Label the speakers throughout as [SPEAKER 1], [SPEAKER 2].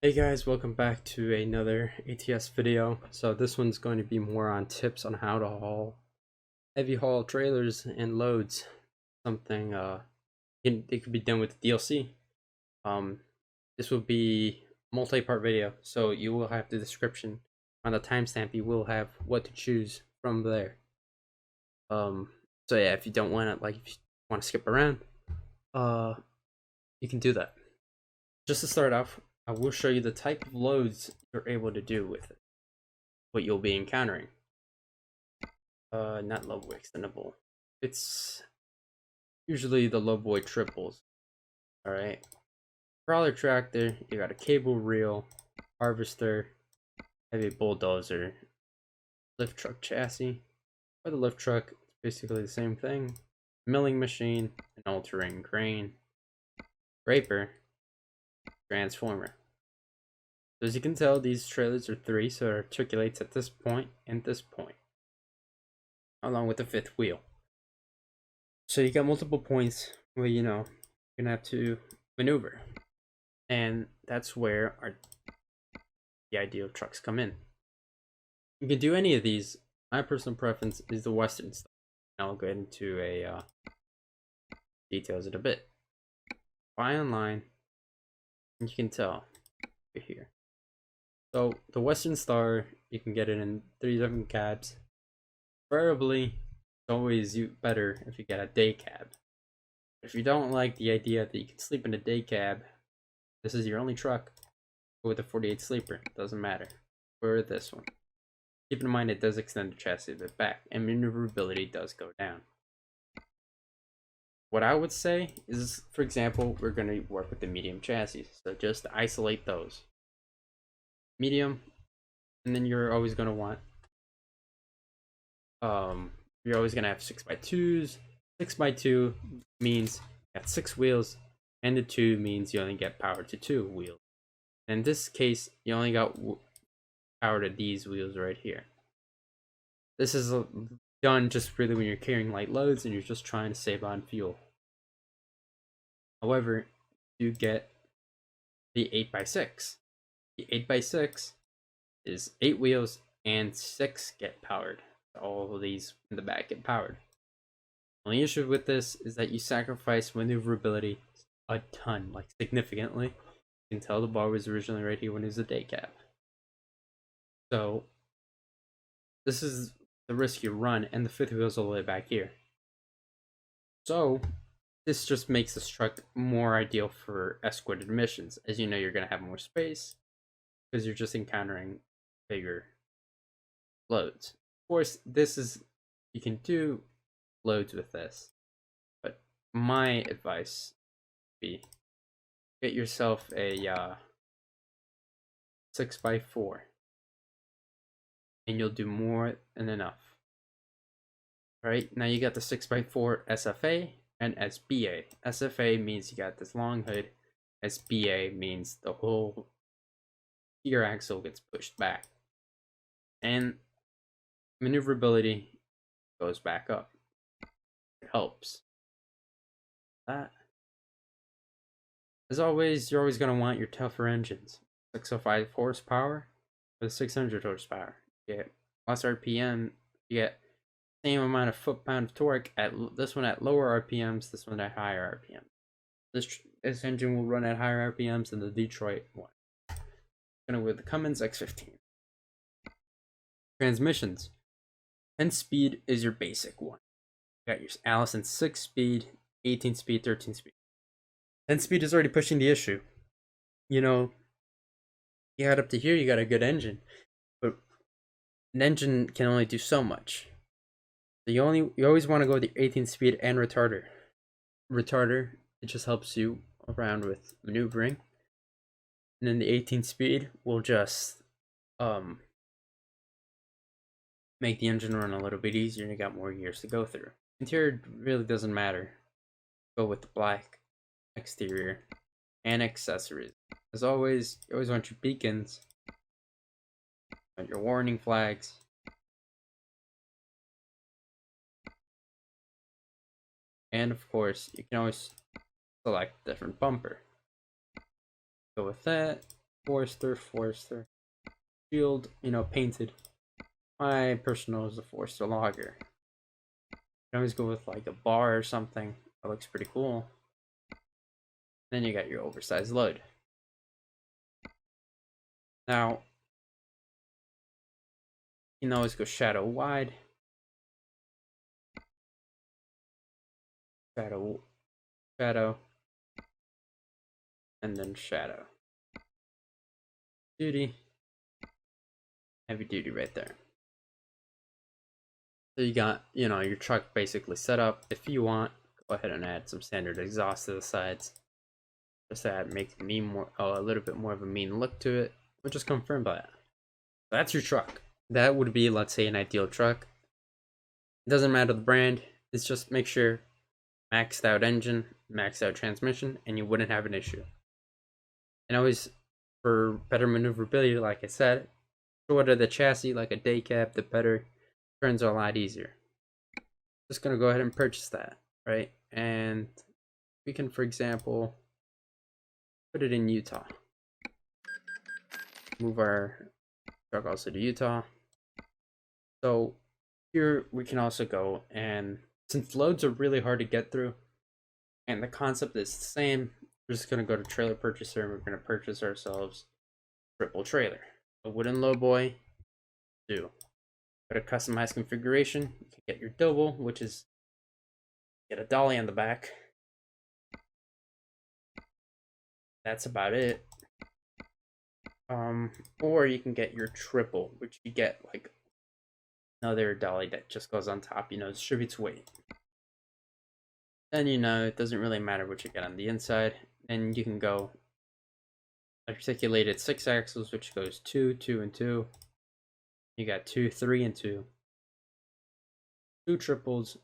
[SPEAKER 1] Hey guys, welcome back to another ATS video. So this one's going to be more on tips on how to heavy haul trailers and loads. Something it could be done with the DLC. Um this will be a multi-part video, so you will have the description on the timestamp. You will have what to choose from there. Um so yeah, if you don't want to if you want to skip around, uh you can do that. Just to start off, I will show you the type of loads you're able to do with it, what you'll be encountering. Not Loveboy extendable. It's usually the Loveboy triples. Alright. Crawler tractor, you got a cable reel, harvester, heavy bulldozer, lift truck chassis. For the lift truck, it's basically the same thing. Milling machine, an all-terrain crane, scraper, transformer. So as you can tell, these trailers are 3, so it articulates at this point and this point, along with the 5th wheel. So you got multiple points where you're gonna have to maneuver, and that's where the ideal trucks come in. You can do any of these. My personal preference is the Western style. I'll get into details in a bit. Buy online, and you can tell right here. So the Western Star, you can get it in 3 different cabs. Preferably, it's always better if you get a day cab. If you don't like the idea that you can sleep in a day cab, this is your only truck, go with a 48 sleeper. Doesn't matter. For this one, keep in mind it does extend the chassis a bit back, and maneuverability does go down. What I would say is, for example, we're going to work with the medium chassis, so just isolate those. Medium, and then you're always going to want, you're always going to have 6x2s. 6x2 means you got 6 wheels, and the 2 means you only get power to 2 wheels. In this case, you only got power to these wheels right here. This is done just really when you're carrying light loads and you're just trying to save on fuel. However, you get the 8x6. The 8x6 is 8 wheels and 6 get powered. All of these in the back get powered. The only issue with this is that you sacrifice maneuverability a ton, like significantly. You can tell the bar was originally right here when it was a day cab. So this is the risk you run, and the 5th wheel is all the way back here. So this just makes this truck more ideal for escorted missions, as you know you're going to have more space because you're just encountering bigger loads. Of course, you can do loads with this, but my advice would be get yourself a 6x4, and you'll do more than enough. Right now, you got the 6x4 SFA and SBA. SFA means you got this long hood. SBA means the whole steer axle gets pushed back, and maneuverability goes back up. It helps. That, as always, you're always going to want your tougher engines. 605 horsepower with 600 horsepower. You get less RPM. You get same amount of foot-pound of torque at this one at lower RPMs, this one at higher RPMs. This engine will run at higher RPMs than the Detroit one. Going with the Cummins X15. Transmissions. 10-speed is your basic one. You got your Allison 6-speed, 18-speed, 13-speed. 10-speed is already pushing the issue. You got up to here, you got a good engine, but an engine can only do so much. So you always want to go with the 18-speed and retarder. Retarder, it just helps you around with maneuvering, and then the 18-speed will just make the engine run a little bit easier, and you got more gears to go through. Interior really doesn't matter. Go with the black exterior and accessories. As always, you always want your beacons, want your warning flags, and of course, you can always select a different bumper. Go with that. Forester. Shield, painted. My personal is the Forester Logger. You can always go with like a bar or something. That looks pretty cool. Then you got your oversized load. Now, you can always go shadow wide. Shadow, and then shadow. Duty, heavy duty right there. So you got, your truck basically set up. If you want, go ahead and add some standard exhaust to the sides. Just that make a little bit more of a mean look to it. We'll just confirm that. That's your truck. That would be, let's say, an ideal truck. It doesn't matter the brand. It's just make sure maxed out engine, maxed out transmission, and you wouldn't have an issue. And always, for better maneuverability, like I said, shorter the chassis, like a day cab, the better. Turns are a lot easier. Just gonna go ahead and purchase that, right? And we can, for example, put it in Utah. Move our truck also to Utah. So here we can also go, and since loads are really hard to get through and the concept is the same, we're just going to go to Trailer Purchaser and we're going to purchase ourselves triple trailer. A wooden lowboy, do. Go to customize configuration, you can get your double, which is get a dolly on the back. That's about it. Or you can get your triple, which you get like another dolly that just goes on top, distributes weight. Then it doesn't really matter what you get on the inside. And you can go articulated 6 axles, which goes 2, 2, and 2. You got 2, 3, and 2. 2 triples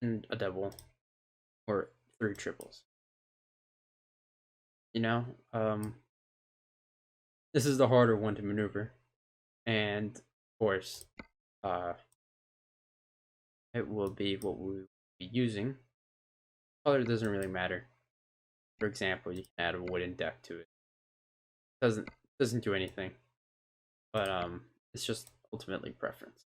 [SPEAKER 1] and a double, or 3 triples. This is the harder one to maneuver, and of course, it will be what we'll be using. Color doesn't really matter. For example, you can add a wooden deck to it. Doesn't do anything, but it's just ultimately preference.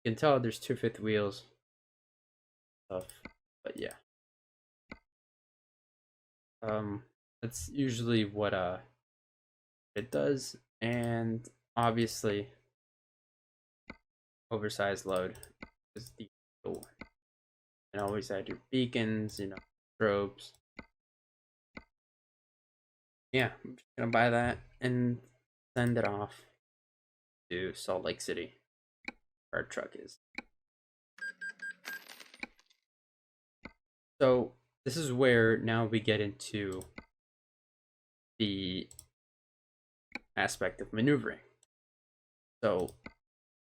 [SPEAKER 1] You can tell there's 2 fifth wheels stuff, but yeah. That's usually what it does, and obviously oversized load is the one. And always add your beacons, strobes. Yeah, I'm just gonna buy that and send it off to Salt Lake City, where our truck is. So this is where now we get into the aspect of maneuvering. So,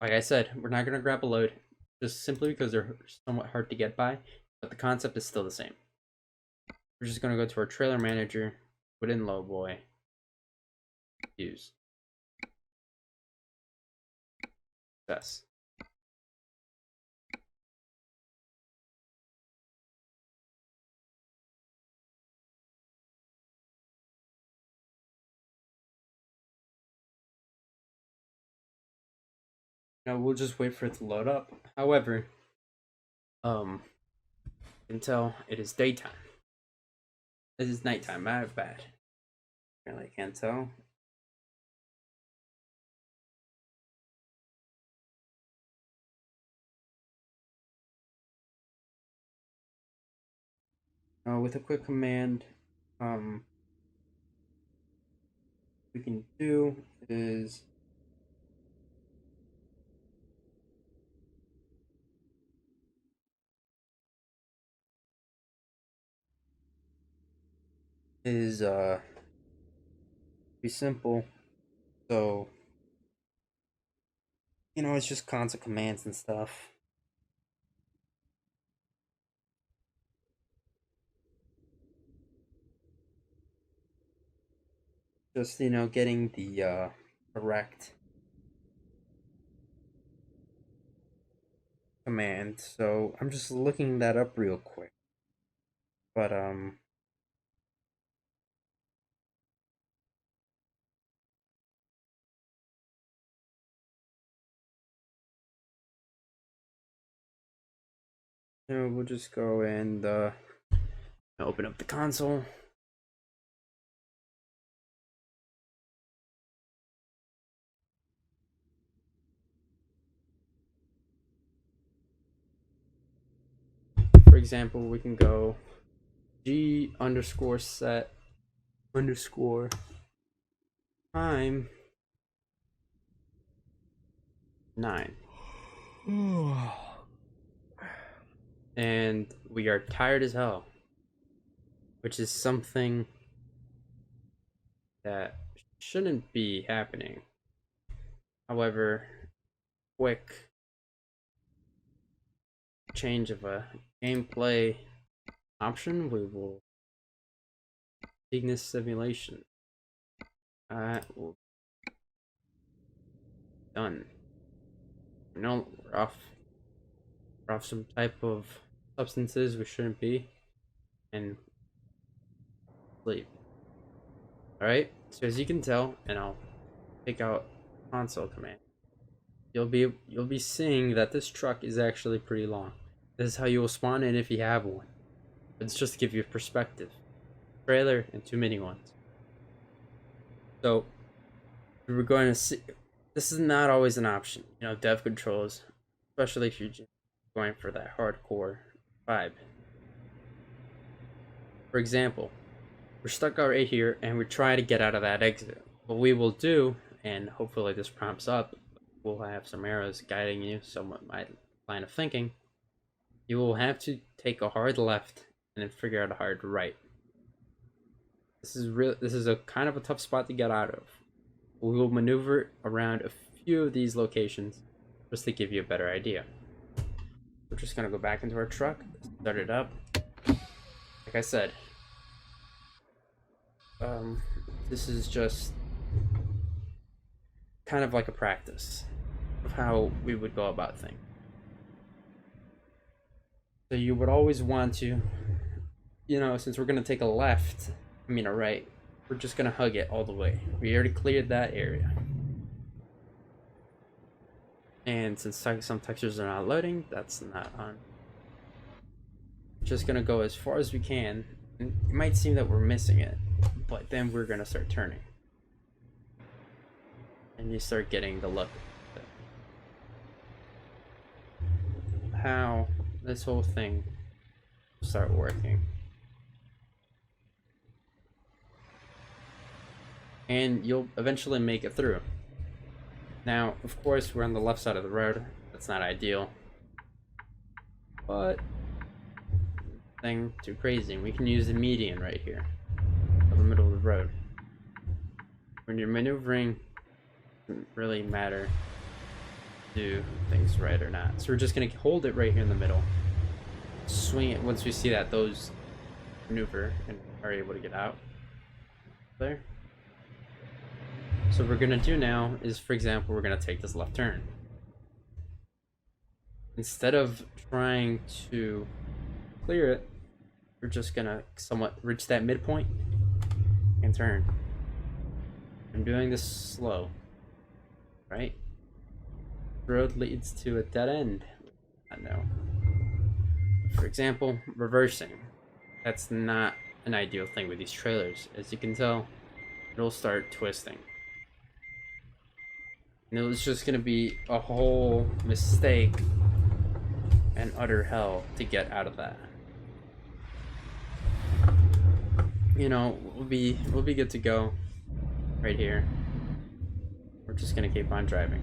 [SPEAKER 1] like I said, we're not going to grab a load just simply because they're somewhat hard to get by, but the concept is still the same. We're just going to go to our trailer manager, put in lowboy, use. Success. Now we'll just wait for it to load up. However, you can tell it is daytime. This is nighttime. My bad. Apparently, I can't tell. With a quick command, we can do is be simple. So it's just constant commands and stuff. Just getting the correct command. So I'm just looking that up real quick. But we'll just go and open up the console. For example, we can go G underscore set underscore time 9. And we are tired as hell, which is something that shouldn't be happening. However, quick change of a gameplay option, we will Ignis simulation. Will done. No, we're off some type of substances we shouldn't be, and sleep. Alright, so as you can tell, and I'll take out console command, you'll be seeing that this truck is actually pretty long. This is how you will spawn in if you have one. It's just to give you a perspective. Trailer and 2 mini ones. So we're going to see, this is not always an option, dev controls, especially if you're going for that hardcore vibe. For example, we're stuck out right here and we try to get out of that exit. What we will do, and hopefully this prompts up, we'll have some arrows guiding you, somewhat my line of thinking. You will have to take a hard left and then figure out a hard right. This is a kind of a tough spot to get out of. We will maneuver around a few of these locations just to give you a better idea. We're just gonna go back into our truck, start it up. Like I said, this is just kind of like a practice of how we would go about things. So you would always want to, since we're gonna take a left, a right, we're just gonna hug it all the way. We already cleared that area. And since some textures are not loading, that's not on. Just gonna go as far as we can. And it might seem that we're missing it, but then we're gonna start turning. And you start getting the look of how this whole thing will start working. And you'll eventually make it through. Now, of course, we're on the left side of the road. That's not ideal, but nothing too crazy. We can use the median right here, in the middle of the road. When you're maneuvering, it doesn't really matter to do things right or not. So we're just gonna hold it right here in the middle, swing it once we see that those maneuver and are able to get out there. So what we're gonna do now is, for example, we're gonna take this left turn. Instead of trying to clear it, we're just gonna somewhat reach that midpoint and turn. I'm doing this slow, right? The road leads to a dead end. I know. For example, reversing. That's not an ideal thing with these trailers. As you can tell, it'll start twisting. And it was just gonna be a whole mistake and utter hell to get out of that. We'll be good to go right here. We're just gonna keep on driving.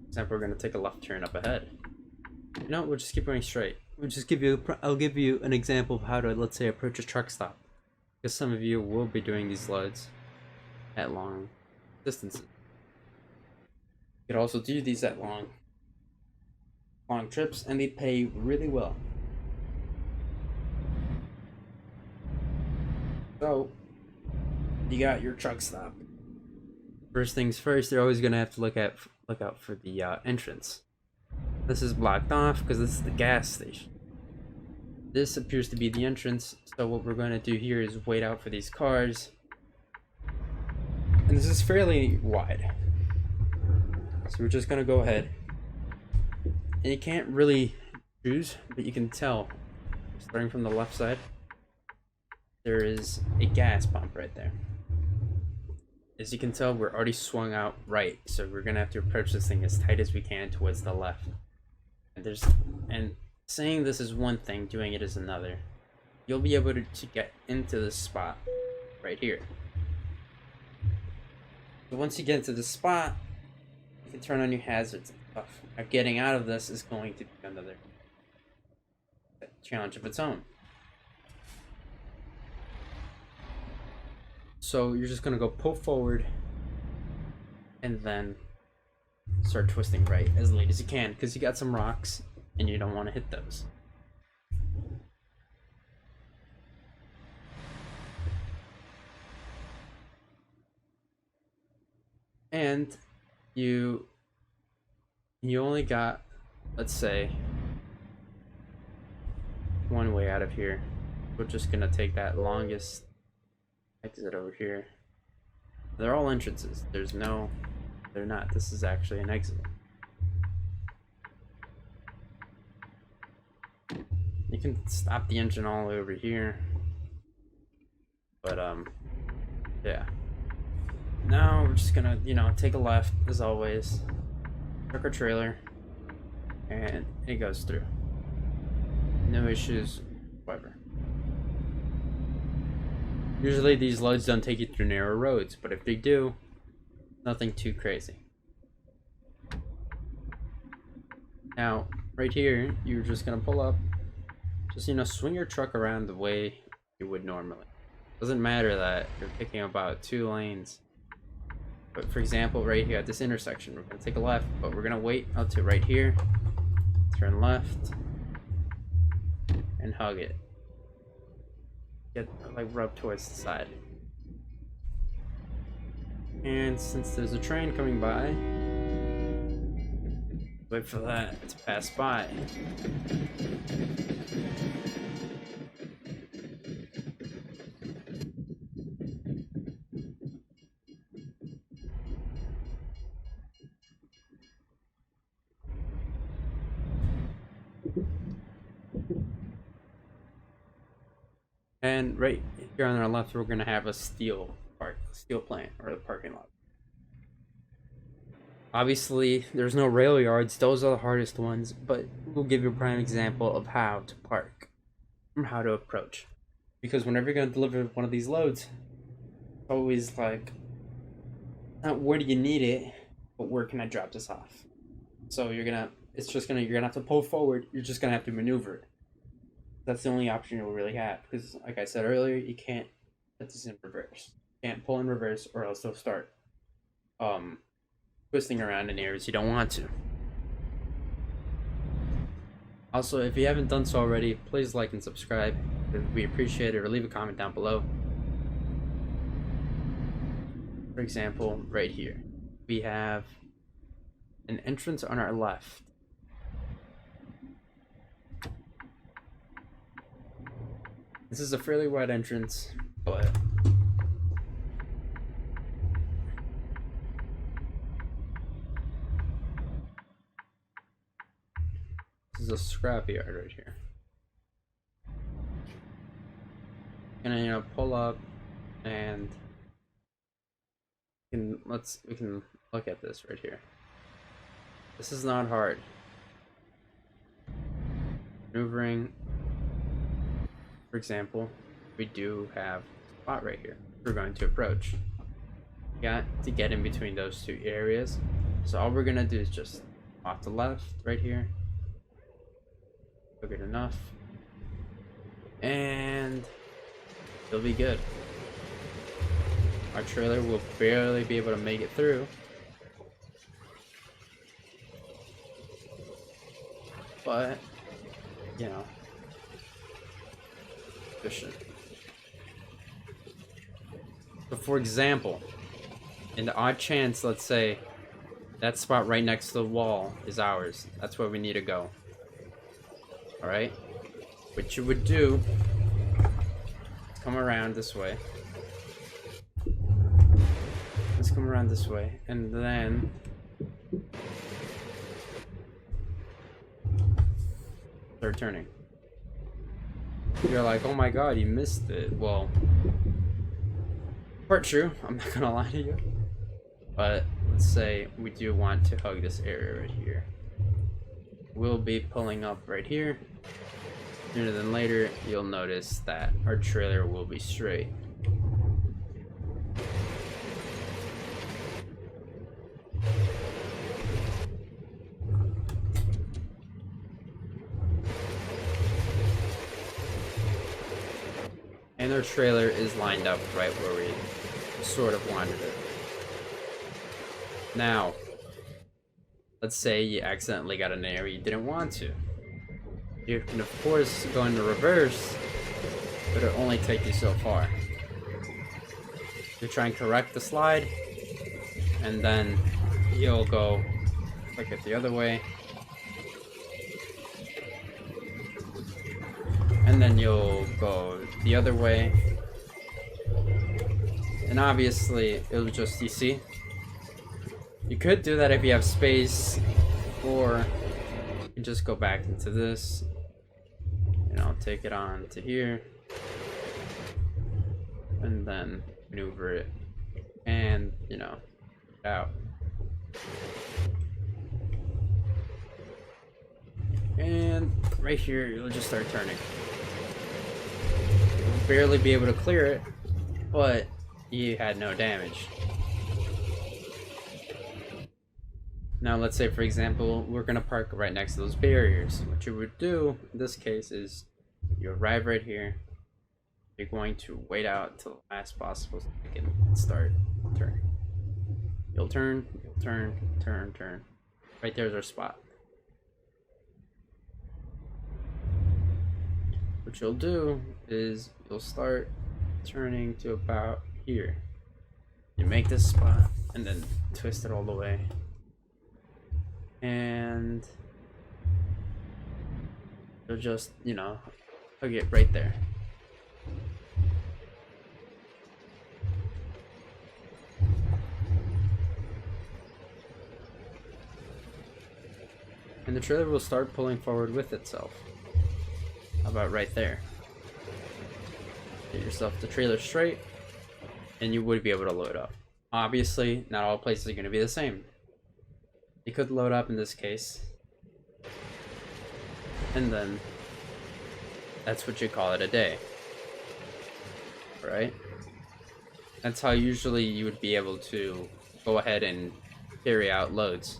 [SPEAKER 1] For example, we're gonna take a left turn up ahead. We'll just keep going straight. I'll give you an example of how to, let's say, approach a truck stop, because some of you will be doing these loads at long distances. You could also do these at long trips, and they pay really well. So you got your truck stop. First things first, you're always gonna have to look out for the entrance. This is blocked off because this is the gas station. This appears to be the entrance, so what we're going to do here is wait out for these cars. And this is fairly wide. So we're just going to go ahead. And you can't really shoes, but you can tell, starting from the left side, there is a gas pump right there. As you can tell, we're already swung out right, so we're gonna have to approach this thing as tight as we can towards the left. And saying this is one thing, doing it is another. You'll be able to get into this spot right here. So once you get into the spot, you can turn on your hazards and stuff. Now getting out of this is going to be another challenge of its own. So you're just gonna go pull forward and then start twisting right as late as you can, because you got some rocks and you don't want to hit those. And you only got, let's say, one way out of here. We're just gonna take that longest exit over here. They're all entrances. There's no, they're not. This is actually an exit. You can stop the engine all over here. But yeah. Now we're just gonna, take a left as always. Truck or trailer. And it goes through. No issues whatsoever. Usually these loads don't take you through narrow roads, but if they do, nothing too crazy. Now, right here, you're just gonna pull up, just swing your truck around the way you would normally. Doesn't matter that you're picking about 2 lanes. But for example, right here at this intersection, we're gonna take a left, but we're gonna wait up to right here, turn left, and hug it. Get rubbed towards the side. And since there's a train coming by, wait for that to pass by. And right here on our left, we're gonna have a steel plant or the parking lot. Obviously, there's no rail yards; those are the hardest ones. But we'll give you a prime example of how to park, or how to approach. Because whenever you're gonna deliver one of these loads, it's always like, not where do you need it, but where can I drop this off? So you're gonna have to pull forward. You're just gonna have to maneuver it. That's the only option you'll really have, because like I said earlier, you can't put this in reverse. You can't pull in reverse, or else they'll start twisting around in areas you don't want to. Also, if you haven't done so already, please like and subscribe. We appreciate it, or leave a comment down below. For example, right here, we have an entrance on our left. This is a fairly wide entrance, but this is a scrapyard right here. And pull up, and we can look at this right here. This is not hard. Maneuvering. For example, we do have a spot right here we're going to approach. We got to get in between those 2 areas. So all we're gonna do is just off the left right here. Good enough. And it'll be good. Our trailer will barely be able to make it through. But, efficient. So for example, in the odd chance, let's say that spot right next to the wall is ours. That's where we need to go. Alright? What you would do is come around this way. Let's come around this way, and then start turning. You're like, oh my god, you missed it. Well, part true, I'm not gonna lie to you. But let's say we do want to hug this area right here. We'll be pulling up right here. Sooner than later, you'll notice that our trailer will be straight. And our trailer is lined up right where we sort of wanted it. Now, let's say you accidentally got an area you didn't want to. You can of course go into reverse, but it'll only take you so far. You try and correct the slide, and then you'll go click it the other way. And then you'll go the other way. And obviously, it'll just, you see? You could do that if you have space, or you can just go back into this. And I'll take it on to here. And then maneuver it. And, you know, out. And right here, you'll just start turning. You'll barely be able to clear it, but you had no damage. Now let's say, for example, we're gonna park right next to those barriers. What you would do in this case is you arrive right here. You're going to wait out till the last possible second and start turning. You'll turn, turn. Right there's our spot. What you'll do is you'll start turning to about here. You make this spot and then twist it all the way. And you'll just, you know, hug it right there. And the trailer will start pulling forward with itself. About right there. Get yourself the trailer straight, and you would be able to load up. Obviously, not all places are going to be the same. You could load up in this case, and then that's what you call it a day, right? That's how usually you would be able to go ahead and carry out loads.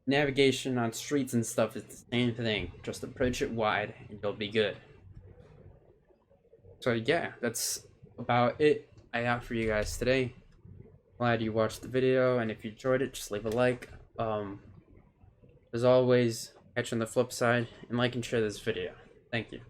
[SPEAKER 1] Navigation on streets and stuff is the same thing. Just approach it wide and you'll be good. So yeah, that's about it I have for you guys today. Glad you watched the video, and if you enjoyed it, just leave a like. As always, catch you on the flip side, and like and share this video. Thank you.